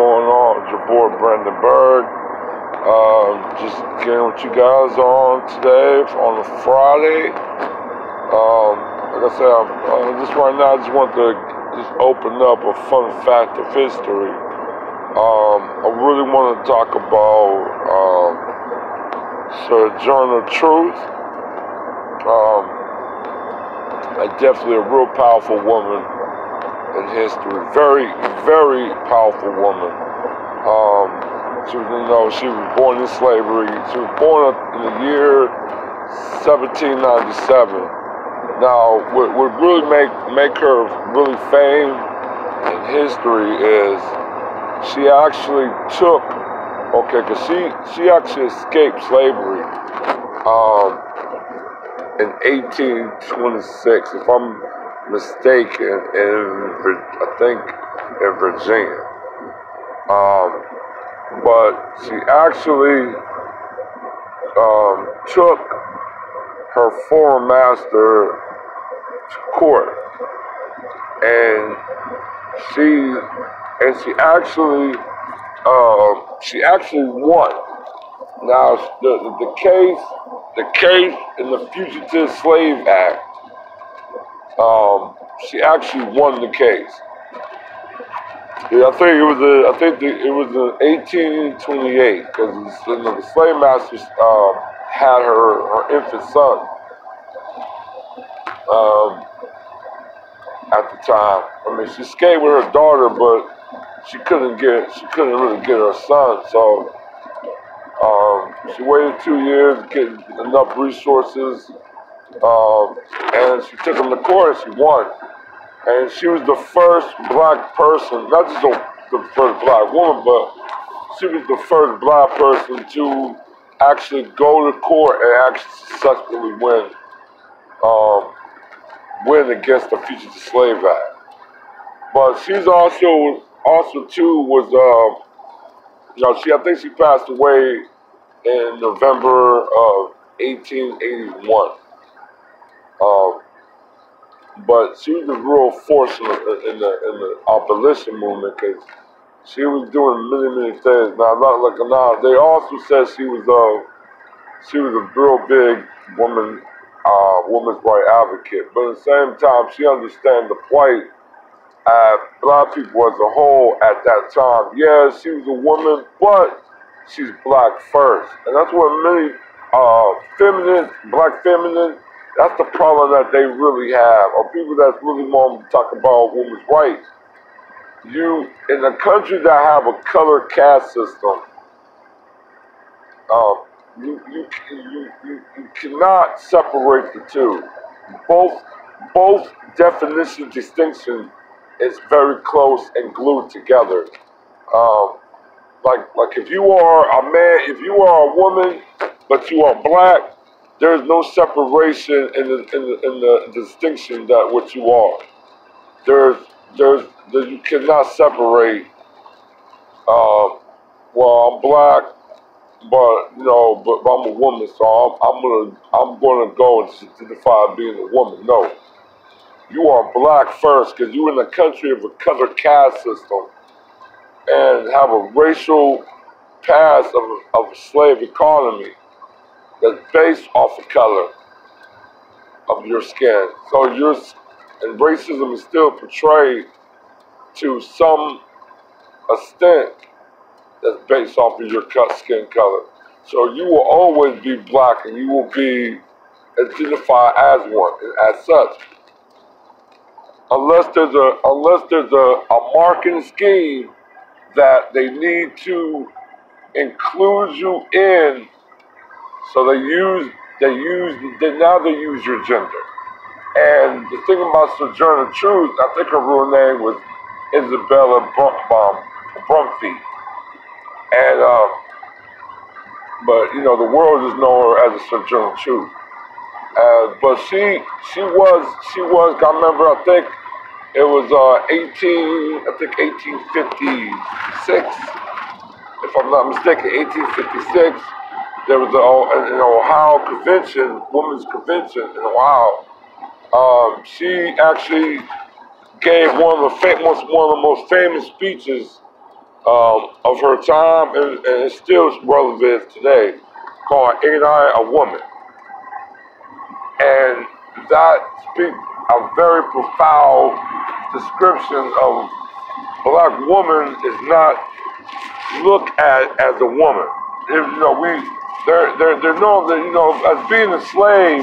going on? It's your boy Brandon Berg. Just getting with you guys on today on a Friday. Like I said, just right now, I just want to just open up a fun fact of history. I really want to talk about Sojourner Truth. Definitely a real powerful woman in history. Very, very powerful woman. She was born in slavery. She was born in the year 1797. Now, what would really make her really famed in history is she actually took, because she actually escaped slavery in 1826, if I'm mistaken, I think in Virginia. But she actually took her foreign master to court, and she actually won. Now the case in the Fugitive Slave Act, she actually won the case. Yeah, I think it was in 1828, because the slave masters had her infant son at the time. I mean, she escaped with her daughter, but she couldn't really get her son. So she waited 2 years, getting enough resources, and she took him to court and she won. And she was the first black person, not just the first black woman, but she was the first black person to actually go to court and actually successfully win against the Fugitive Slave Act. But she's also too was I think she passed away in November of 1881. But she was a real force in the abolition movement, because she was doing many things. Now they also said she was a real big woman's right advocate. But at the same time, she understands the plight of black people as a whole at that time. Yeah, she was a woman, but she's black first, and that's what many black feminists. That's the problem that they really have, or people that really want to talk about women's rights. You, in a country that have a color caste system, you cannot separate the two. Both definition distinction is very close and glued together. Like if you are a man, if you are a woman, but you are black, there's no separation in the distinction that what you are. You cannot separate. Well, I'm black, but I'm a woman, so I'm gonna go and identify being a woman. No, you are black first, because you're in a country of a color caste system and have a racial past of a slave economy that's based off the color of your skin. So and racism is still portrayed to some extent that's based off of your skin color. So you will always be black, and you will be identified as one, and as such. Unless there's a marketing scheme that they need to include you in. So they use your gender. And the thing about Sojourner Truth, I think her real name was Isabella Brumfield. And but the world just know her as a Sojourner Truth. But she was. I remember. I think it was 1856. If I'm not mistaken, 1856. There was an Ohio convention, women's convention in Ohio. She actually gave one of the most famous speeches of her time, and it's still relevant today, called Ain't I a Woman? And that speaks a very profound description of black woman is not looked at as a woman. If, they're known that, as being a slave,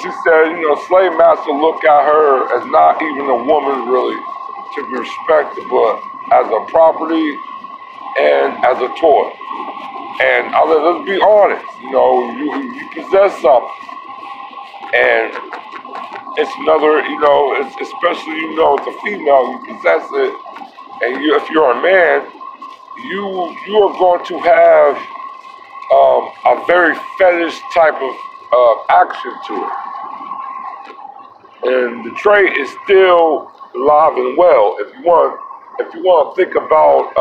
she said, slave master look at her as not even a woman really to be respected, but as a property and as a toy. And let's be honest, you possess something, and it's another, it's especially, it's a female, you possess it, and if you're a man, you are going to have a very fetish type of action to it. And the trait is still alive and well. If you want to think about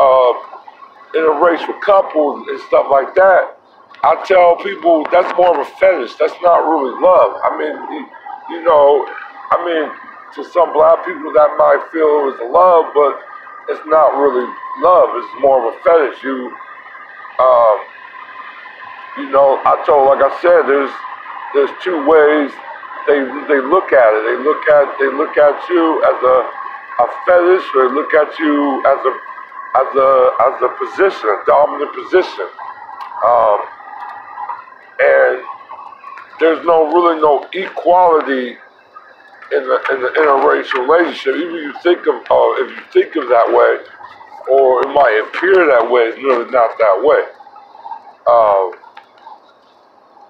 interracial couples and stuff like that, I tell people that's more of a fetish. That's not really love. To some black people that might feel it's a love, but it's not really love. It's more of a fetish. Like I said, there's two ways they look at it. They look at you as a fetish, or they look at you as a position, a dominant position. And there's really no equality in the interracial relationship. Even if you think of that way, or it might appear that way, it's really not that way.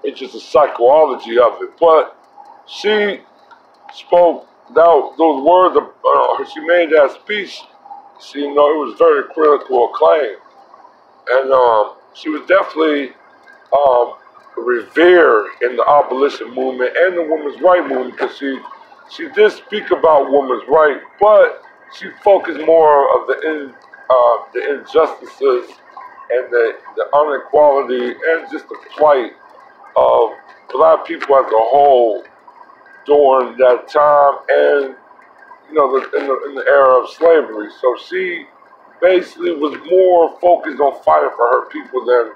It's just the psychology of it. But she spoke those words. She made that speech. It was very critical acclaim, and she was definitely revered in the abolition movement and the women's rights movement, because she did speak about women's rights, but she focused more of the injustices and the inequality and just the plight of black people as a whole during that time, and in the era of slavery. So she basically was more focused on fighting for her people than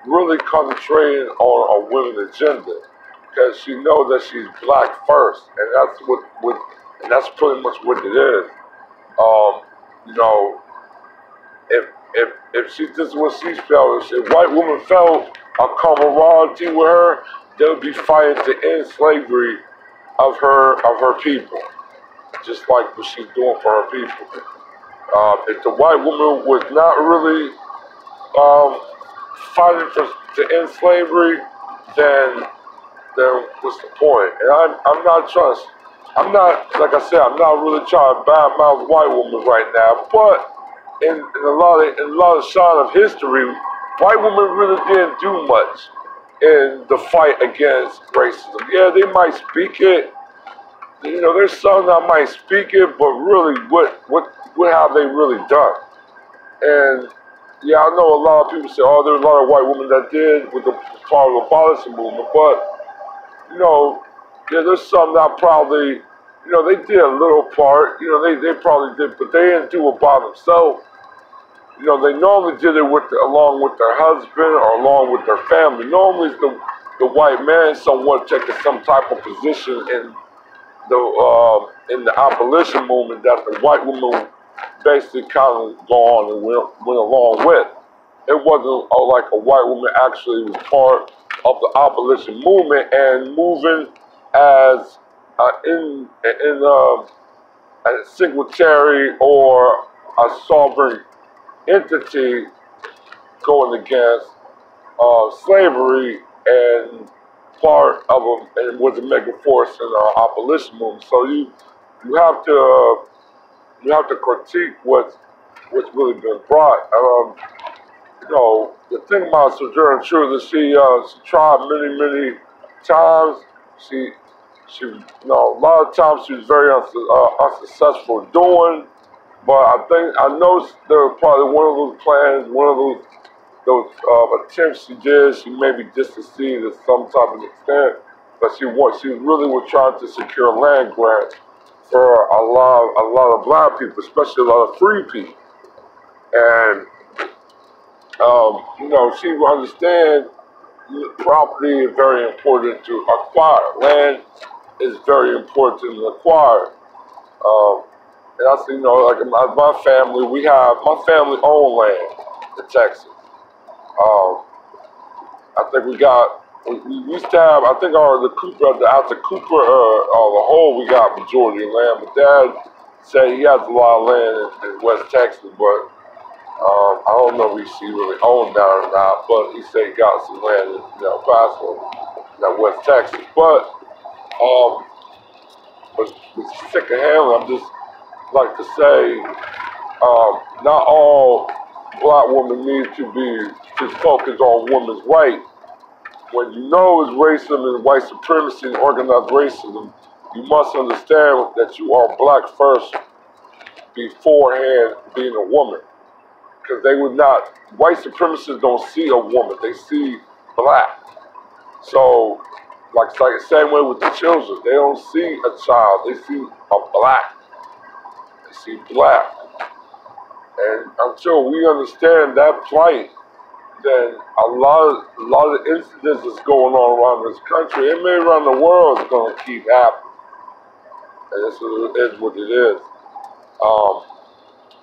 really concentrating on a women agenda, because she knows that she's black first, and that's pretty much what it is. If this is what she felt, if white women felt a camaraderie with her, they would be fighting to end slavery of her people, just like what she's doing for her people. If the white woman was not really fighting to end slavery, then what's the point? And I'm not, like I said, I'm not really trying to badmouth white women right now, but in a lot of shine of history, white women really didn't do much in the fight against racism. Yeah, they might speak it. There's some that might speak it, but really, what have they really done? And yeah, I know a lot of people say, oh, there's a lot of white women that did with the part of the abolition movement, but there's some that probably, they did a little part. They probably did, but they didn't do it by themselves. They normally did it along with their husband or along with their family. Normally, it's the white man somewhat taking some type of position in the abolition movement that the white woman basically kind of go on and went along with. It wasn't like a white woman actually was part of the abolition movement and moving as a signatory or a sovereign entity going against slavery and part of them, and was a mega force in the abolition movement. So you have to critique what's really been brought. The thing about Sojourner Truth is she tried many times. She a lot of times she was very unsuccessful doing. But I know there was probably one of those plans, one of those attempts she did. She maybe just succeeded to some type of extent, but she really was trying to secure a land grant for a lot of black people, especially a lot of free people. And she will understand property is very important to acquire. Land is very important to acquire. And I say, like my family, my family own land in Texas. I think we used to have, I think after Cooper, the whole, we got majority of land. But Dad said he has a lot of land in West Texas, but I don't know if he really owned that or not, but he said he got some land in Paso, West Texas. But sick of handling, I'm just like to say, not all black women need to be just focused on women's rights. When you know it's racism and white supremacy and organized racism, you must understand that you are black first beforehand being a woman. Because they would not, white supremacists don't see a woman, they see black. So, like the same way with the children, they don't see a child, they see a black. They see black. And until we understand that plight, then a lot of incidents that's going on around this country, and maybe around the world, is going to keep happening. And this is what it is.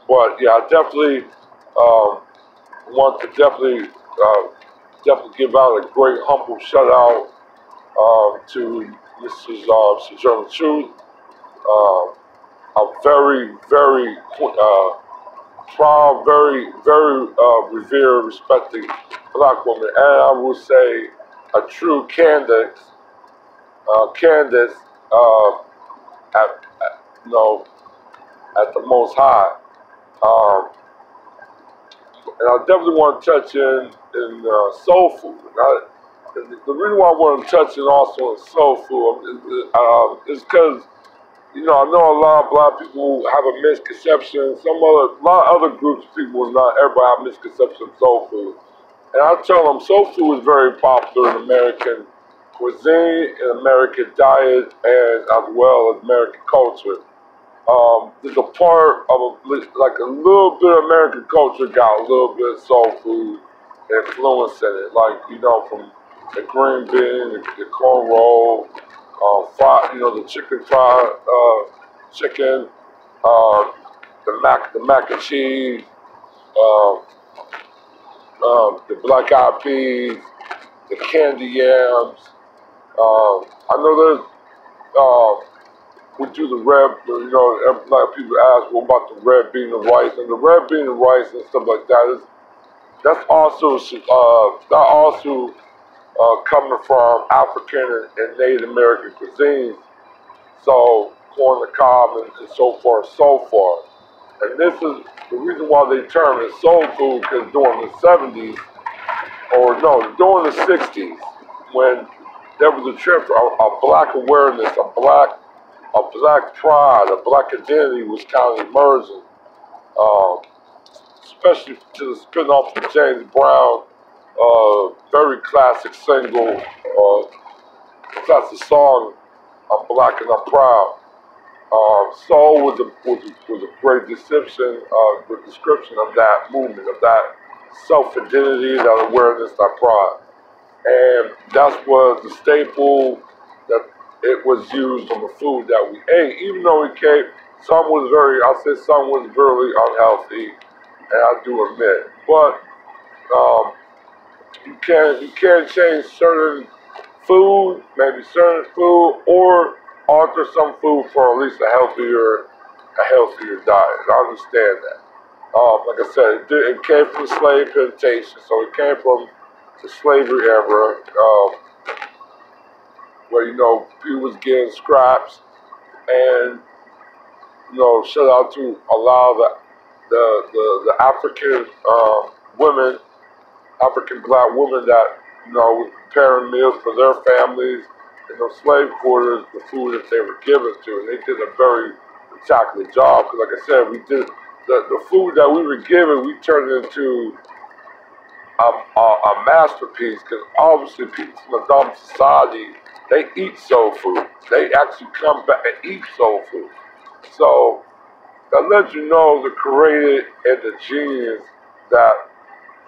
But yeah, I definitely want to definitely give out a great humble shout out to Mrs. Sojourner Truth, a very, very proud, very, very revered, respected black woman, and I will say a true Candace at the Most High. And I definitely want to touch in soul food. The reason why I want to touch in also in soul food is because I know a lot of black people have a misconception. A lot of other groups of people, not everybody have a misconception of soul food. And I tell them soul food is very popular in American cuisine, in American diet, and as well as American culture. There's a part of like a little bit of American culture got a little bit of soul food influence in it, like from the green bean, the corn roll, fried, the chicken fried chicken, the mac and cheese, the black eyed peas, the candy yams. I know there's we do the red, a lot of people ask, what about the red bean and rice? And the red bean and rice and stuff like that that's also coming from African and Native American cuisines. So corn on the cob and so forth and so forth. And this is the reason why they term it soul food, because during the 70s, or no, during the 60s, when there was a trip, a black awareness, a black pride, a black identity was kind of emerging, especially to the spin-off from James Brown, very classic single, classic song, I'm Black and I'm Proud. Soul was a great description of that movement, of that self-identity, that awareness, that pride. And that was the staple that it was used on the food that we ate, even though some was very unhealthy, and I do admit. But you can't change certain food, maybe certain food, or alter some food for at least a healthier diet. I understand that. Like I said, it came from slave plantation, so it came from the slavery era, where people was getting scraps, and shout out to a lot of the African women, African black women that was preparing meals for their families in those slave quarters, the food that they were given to, and they did a very spectacular job. Because, like I said, we did the food that we were given, we turned it into a masterpiece. Because obviously, people from the dumb society, they eat soul food. They actually come back and eat soul food. So that lets you know the creative and the genius that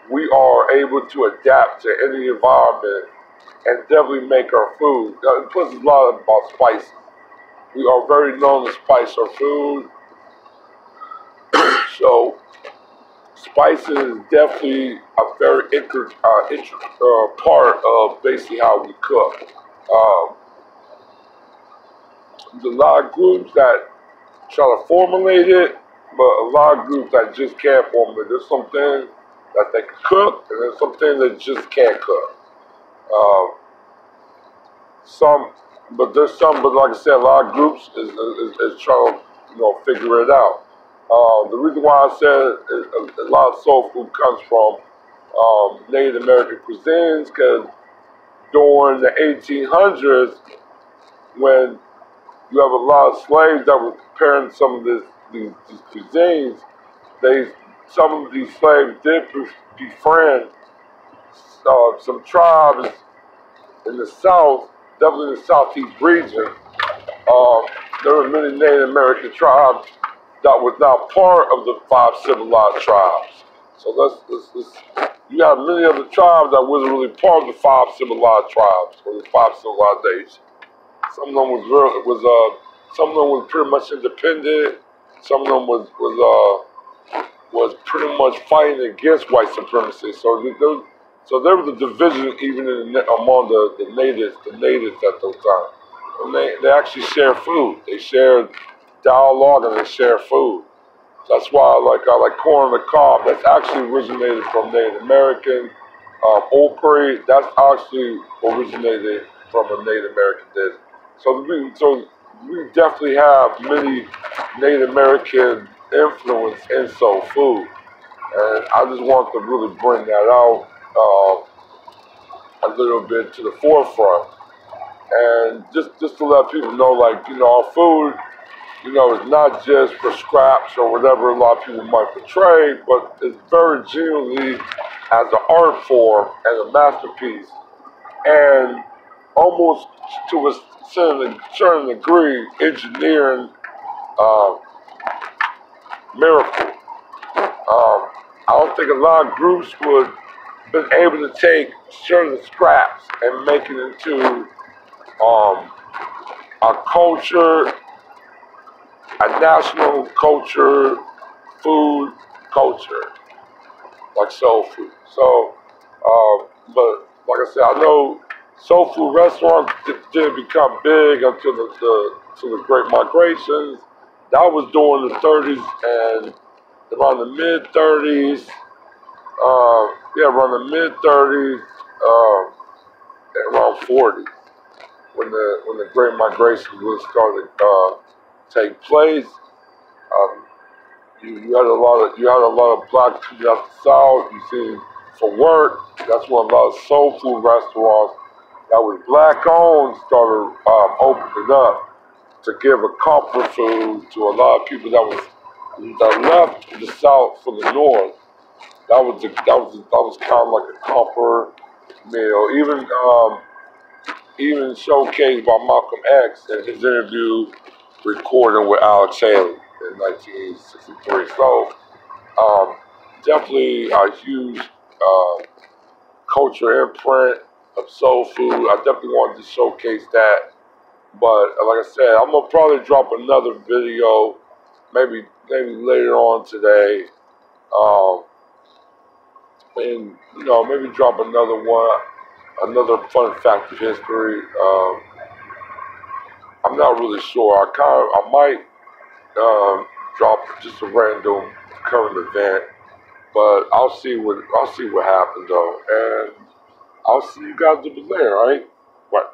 we are able to adapt to any environment and definitely make our food. Plus, it's a lot about spices. We are very known to spice our food, so spices is definitely a very part of basically how we cook. Um, there's a lot of groups that try to formulate it, but a lot of groups that just can't formulate. There's some things that they can cook, and there's some things that just can't cook. Um, but like I said, a lot of groups is trying to, figure it out. The reason why I said a lot of soul food comes from Native American cuisines, because during the 1800s, when you have a lot of slaves that were preparing some of these cuisines, some of these slaves did befriend some tribes in the South, definitely in the Southeast region. There were many Native American tribes that was not part of the 5 civilized tribes. So you got many of the tribes that wasn't really part of the 5 civilized tribes or the 5 civilizations. Some of them some of them was pretty much independent. Some of them was pretty much fighting against white supremacy. So there was a division even among the natives at those times. And they actually shared food. They shared dialogue and they shared food. That's why I like corn on the cob. That's actually originated from Native American. Okra, that's actually originated from a Native American dish. So we definitely have many Native American influence in soul food, and I just want to really bring that out a little bit to the forefront, and just to let people know, our food, is not just for scraps or whatever a lot of people might portray, but it's very genuinely as an art form and a masterpiece, and almost to a certain degree, engineering miracle. I don't think a lot of groups would have been able to take certain scraps and make it into a culture, a national culture, food culture, like soul food. So, but like I said, I know soul food restaurants didn't become big until the Great Migrations. That was during the 30s and around the mid 30s. Around the mid 30s, and around 40, when the Great Migration was started take place. Um, you had a lot of black people out the South. You see, for work, that's when a lot of soul food restaurants that was black owned started opening up to give a comfort food to a lot of people that left the South for the North. That was kind of like a comfort meal. Even showcased by Malcolm X in his interview recording with Alex Haley in 1963. So definitely a huge culture imprint of soul food. I definitely wanted to showcase that. But like I said, I'm gonna probably drop another video, maybe later on today, and maybe drop another one, another fun fact of history. I'm not really sure. I might drop just a random current event, but I'll see what happens though, and I'll see you guys over there. All right. Right.